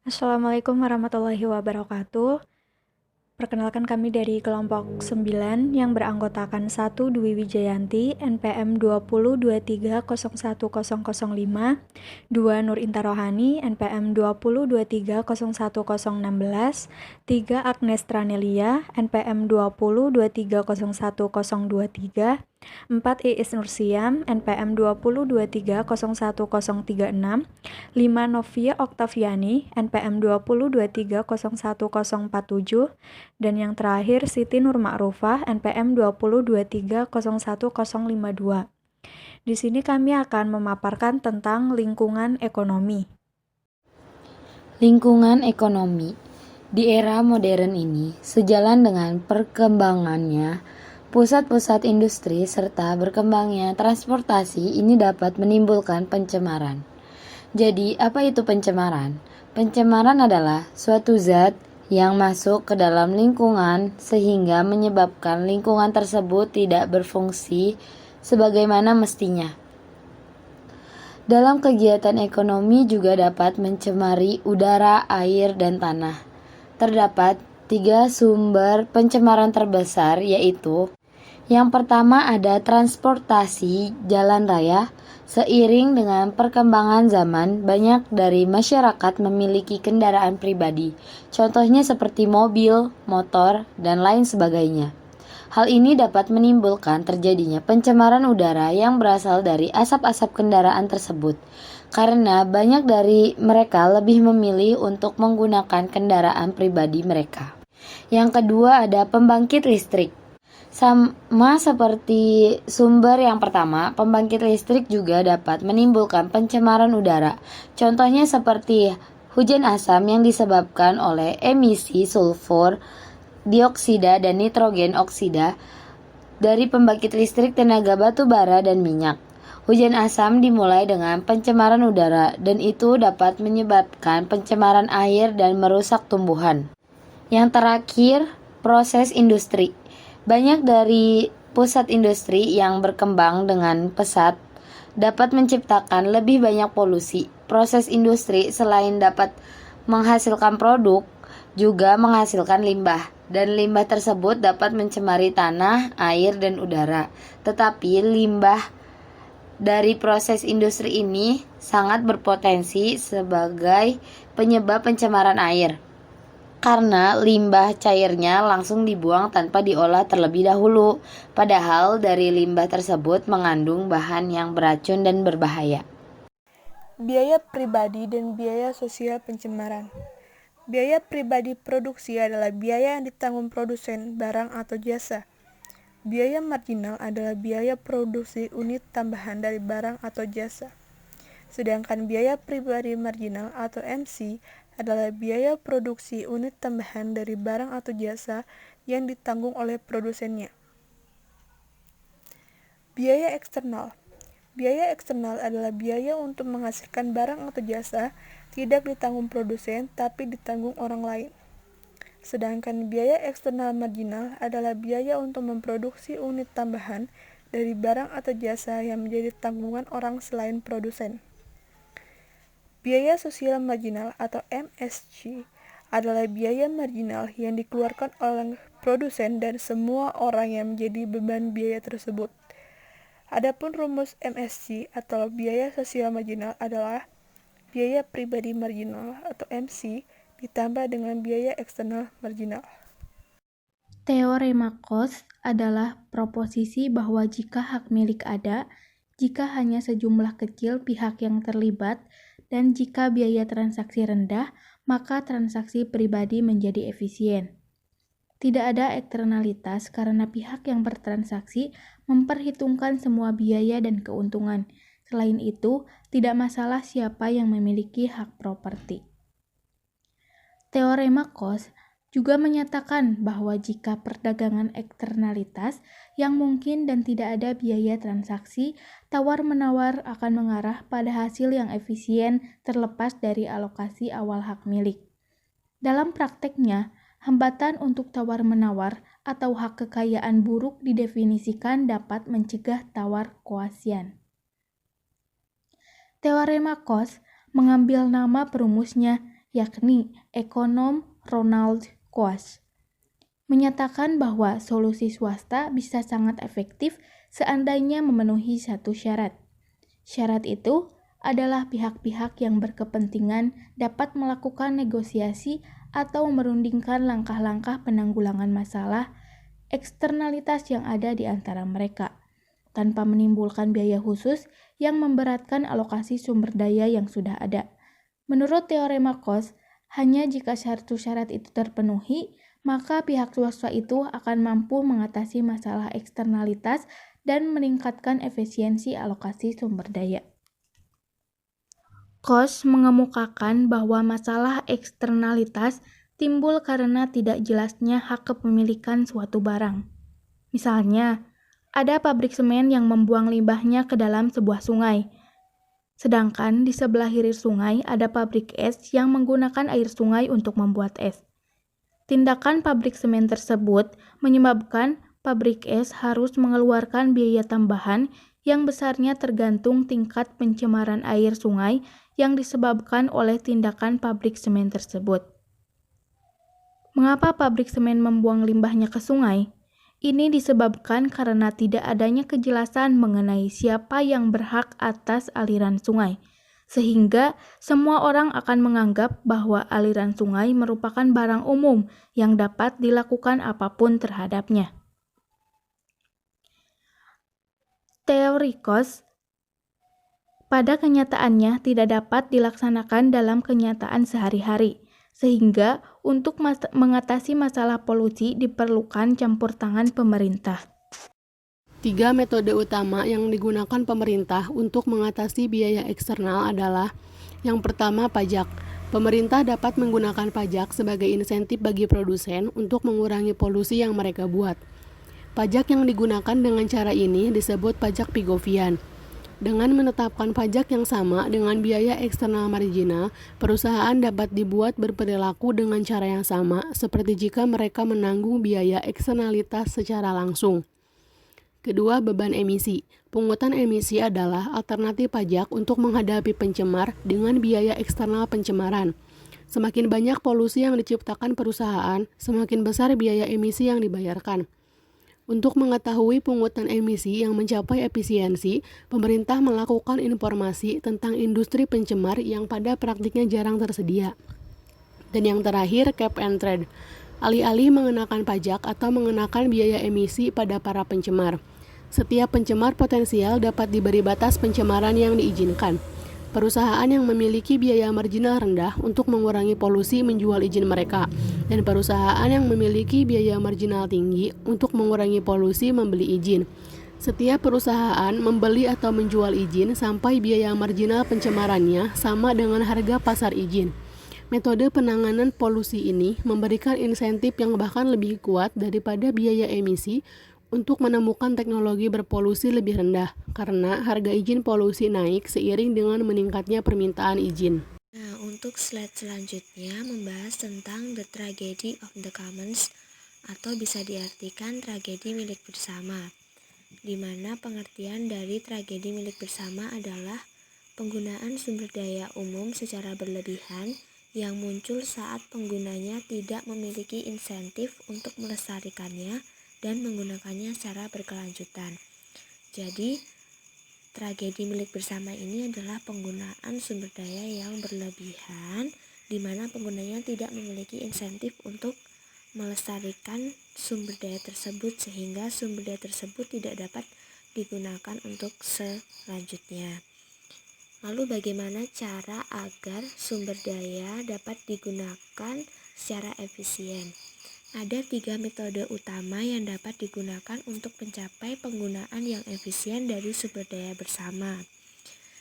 Assalamualaikum warahmatullahi wabarakatuh. Perkenalkan kami dari kelompok 9 yang beranggotakan 1 Dwi Wijayanti, NPM 2023010005, 2 Nur Inta Rohani, NPM 2023010016, 3 Agnes Tranelia, NPM 2023010023, 4 Iis Nursiam, NPM 2023010036, 5 Novia Oktaviani, NPM 2023010047, dan yang terakhir Siti Nur Ma'rufah, NPM 2023010052. Di sini kami akan memaparkan tentang lingkungan ekonomi. Lingkungan ekonomi di era modern ini, sejalan dengan perkembangannya pusat-pusat industri serta berkembangnya transportasi ini dapat menimbulkan pencemaran. Jadi, apa itu pencemaran? Pencemaran adalah suatu zat yang masuk ke dalam lingkungan sehingga menyebabkan lingkungan tersebut tidak berfungsi sebagaimana mestinya. Dalam kegiatan ekonomi juga dapat mencemari udara, air, dan tanah. Terdapat 3 sumber pencemaran terbesar, yaitu yang pertama ada transportasi jalan raya. Seiring dengan perkembangan zaman, banyak dari masyarakat memiliki kendaraan pribadi. Contohnya seperti mobil, motor, dan lain sebagainya. Hal ini dapat menimbulkan terjadinya pencemaran udara yang berasal dari asap-asap kendaraan tersebut, karena banyak dari mereka lebih memilih untuk menggunakan kendaraan pribadi mereka. Yang kedua ada pembangkit listrik. Sama seperti sumber yang pertama, pembangkit listrik juga dapat menimbulkan pencemaran udara. Contohnya seperti hujan asam yang disebabkan oleh emisi sulfur dioksida dan nitrogen oksida dari pembangkit listrik tenaga batu bara dan minyak. Hujan asam dimulai dengan pencemaran udara dan itu dapat menyebabkan pencemaran air dan merusak tumbuhan. Yang terakhir, proses industri. Banyak dari pusat industri yang berkembang dengan pesat dapat menciptakan lebih banyak polusi. Proses industri selain dapat menghasilkan produk, juga menghasilkan limbah, dan limbah tersebut dapat mencemari tanah, air, dan udara. Tetapi limbah dari proses industri ini sangat berpotensi sebagai penyebab pencemaran air, karena limbah cairnya langsung dibuang tanpa diolah terlebih dahulu, padahal dari limbah tersebut mengandung bahan yang beracun dan berbahaya. Biaya pribadi dan biaya sosial pencemaran. Biaya pribadi produksi adalah biaya yang ditanggung produsen barang atau jasa. Biaya marginal adalah biaya produksi unit tambahan dari barang atau jasa. Sedangkan biaya pribadi marginal atau MC adalah biaya produksi unit tambahan dari barang atau jasa yang ditanggung oleh produsennya. Biaya eksternal. Biaya eksternal adalah biaya untuk menghasilkan barang atau jasa tidak ditanggung produsen tapi ditanggung orang lain. Sedangkan biaya eksternal marginal adalah biaya untuk memproduksi unit tambahan dari barang atau jasa yang menjadi tanggungan orang selain produsen. Biaya sosial marginal atau MSG adalah biaya marginal yang dikeluarkan oleh produsen dan semua orang yang menjadi beban biaya tersebut. Adapun rumus MSG atau biaya sosial marginal adalah biaya pribadi marginal atau MC ditambah dengan biaya eksternal marginal. Teorema cost adalah proposisi bahwa jika hak milik ada, jika hanya sejumlah kecil pihak yang terlibat, dan jika biaya transaksi rendah, maka transaksi pribadi menjadi efisien. Tidak ada eksternalitas karena pihak yang bertransaksi memperhitungkan semua biaya dan keuntungan. Selain itu, tidak masalah siapa yang memiliki hak properti. Teorema cost juga menyatakan bahwa jika perdagangan eksternalitas yang mungkin dan tidak ada biaya transaksi, tawar-menawar akan mengarah pada hasil yang efisien terlepas dari alokasi awal hak milik. Dalam prakteknya, hambatan untuk tawar-menawar atau hak kekayaan buruk didefinisikan dapat mencegah tawar koasian. Teorema cost mengambil nama perumusnya, yakni ekonom Ronald Coase, menyatakan bahwa solusi swasta bisa sangat efektif seandainya memenuhi satu syarat. Syarat itu adalah pihak-pihak yang berkepentingan dapat melakukan negosiasi atau merundingkan langkah-langkah penanggulangan masalah eksternalitas yang ada di antara mereka, tanpa menimbulkan biaya khusus yang memberatkan alokasi sumber daya yang sudah ada. Menurut teorema Coase, hanya jika satu syarat itu terpenuhi, maka pihak swasta itu akan mampu mengatasi masalah eksternalitas dan meningkatkan efisiensi alokasi sumber daya. Coase mengemukakan bahwa masalah eksternalitas timbul karena tidak jelasnya hak kepemilikan suatu barang. Misalnya, ada pabrik semen yang membuang limbahnya ke dalam sebuah sungai. Sedangkan di sebelah hilir sungai ada pabrik es yang menggunakan air sungai untuk membuat es. Tindakan pabrik semen tersebut menyebabkan pabrik es harus mengeluarkan biaya tambahan yang besarnya tergantung tingkat pencemaran air sungai yang disebabkan oleh tindakan pabrik semen tersebut. Mengapa pabrik semen membuang limbahnya ke sungai? Ini disebabkan karena tidak adanya kejelasan mengenai siapa yang berhak atas aliran sungai, sehingga semua orang akan menganggap bahwa aliran sungai merupakan barang umum yang dapat dilakukan apapun terhadapnya. Teori Coase pada kenyataannya tidak dapat dilaksanakan dalam kenyataan sehari-hari, sehingga untuk mengatasi masalah polusi diperlukan campur tangan pemerintah. 3 metode utama yang digunakan pemerintah untuk mengatasi biaya eksternal adalah: yang pertama, pajak. Pemerintah dapat menggunakan pajak sebagai insentif bagi produsen untuk mengurangi polusi yang mereka buat. Pajak yang digunakan dengan cara ini disebut pajak Pigovian. Dengan menetapkan pajak yang sama dengan biaya eksternal marginal, perusahaan dapat dibuat berperilaku dengan cara yang sama seperti jika mereka menanggung biaya eksternalitas secara langsung. Kedua, beban emisi. Pungutan emisi adalah alternatif pajak untuk menghadapi pencemar dengan biaya eksternal pencemaran. Semakin banyak polusi yang diciptakan perusahaan, semakin besar biaya emisi yang dibayarkan. Untuk mengetahui pungutan emisi yang mencapai efisiensi, pemerintah melakukan informasi tentang industri pencemar yang pada praktiknya jarang tersedia. Dan yang terakhir, cap and trade. Alih-alih mengenakan pajak atau mengenakan biaya emisi pada para pencemar, setiap pencemar potensial dapat diberi batas pencemaran yang diizinkan. Perusahaan yang memiliki biaya marginal rendah untuk mengurangi polusi menjual izin mereka, dan perusahaan yang memiliki biaya marginal tinggi untuk mengurangi polusi membeli izin. Setiap perusahaan membeli atau menjual izin sampai biaya marginal pencemarannya sama dengan harga pasar izin. Metode penanganan polusi ini memberikan insentif yang bahkan lebih kuat daripada biaya emisi untuk menemukan teknologi berpolusi lebih rendah, karena harga izin polusi naik seiring dengan meningkatnya permintaan izin. Nah, untuk slide selanjutnya membahas tentang the tragedy of the commons, atau bisa diartikan tragedi milik bersama, di mana pengertian dari tragedi milik bersama adalah penggunaan sumber daya umum secara berlebihan yang muncul saat penggunanya tidak memiliki insentif untuk melestarikannya dan menggunakannya secara berkelanjutan. Jadi, tragedi milik bersama ini adalah penggunaan sumber daya yang berlebihan, di mana penggunanya tidak memiliki insentif untuk melestarikan sumber daya tersebut, sehingga sumber daya tersebut tidak dapat digunakan untuk selanjutnya. Lalu bagaimana cara agar sumber daya dapat digunakan secara efisien? Ada 3 metode utama yang dapat digunakan untuk mencapai penggunaan yang efisien dari sumber daya bersama.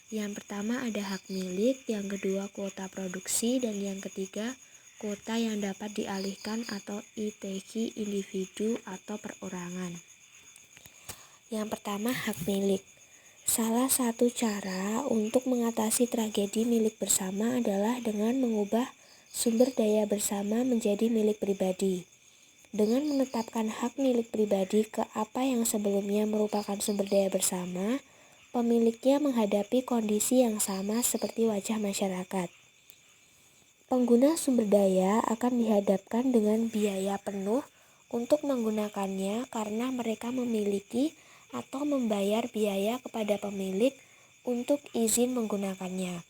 Yang pertama ada hak milik, yang kedua kuota produksi, dan yang ketiga kuota yang dapat dialihkan atau ITQ individu atau perorangan. Yang pertama, hak milik. Salah satu cara untuk mengatasi tragedi milik bersama adalah dengan mengubah sumber daya bersama menjadi milik pribadi. Dengan menetapkan hak milik pribadi ke apa yang sebelumnya merupakan sumber daya bersama, pemiliknya menghadapi kondisi yang sama seperti wajah masyarakat. Pengguna sumber daya akan dihadapkan dengan biaya penuh untuk menggunakannya karena mereka memiliki atau membayar biaya kepada pemilik untuk izin menggunakannya.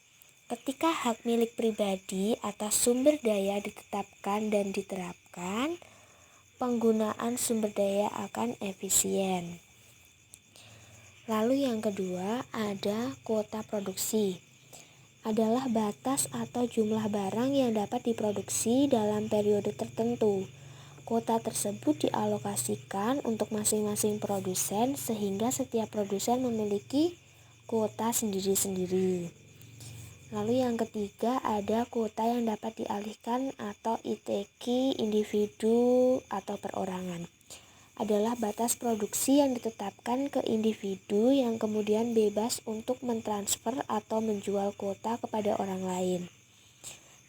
Ketika hak milik pribadi atas sumber daya ditetapkan dan diterapkan, penggunaan sumber daya akan efisien. Lalu yang kedua ada kuota produksi. Adalah batas atau jumlah barang yang dapat diproduksi dalam periode tertentu. Kuota tersebut dialokasikan untuk masing-masing produsen sehingga setiap produsen memiliki kuota sendiri-sendiri. Lalu yang ketiga ada kuota yang dapat dialihkan atau ITQ individu atau perorangan. Adalah batas produksi yang ditetapkan ke individu yang kemudian bebas untuk mentransfer atau menjual kuota kepada orang lain.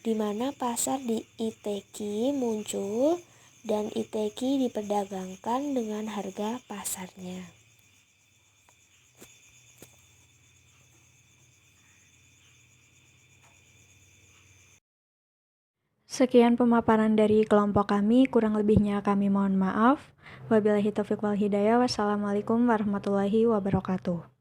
Di mana pasar di ITQ muncul dan ITQ diperdagangkan dengan harga pasarnya. Sekian pemaparan dari kelompok kami, kurang lebihnya kami mohon maaf. Wabillahi taufiq wal hidayah. Wassalamualaikum warahmatullahi wabarakatuh.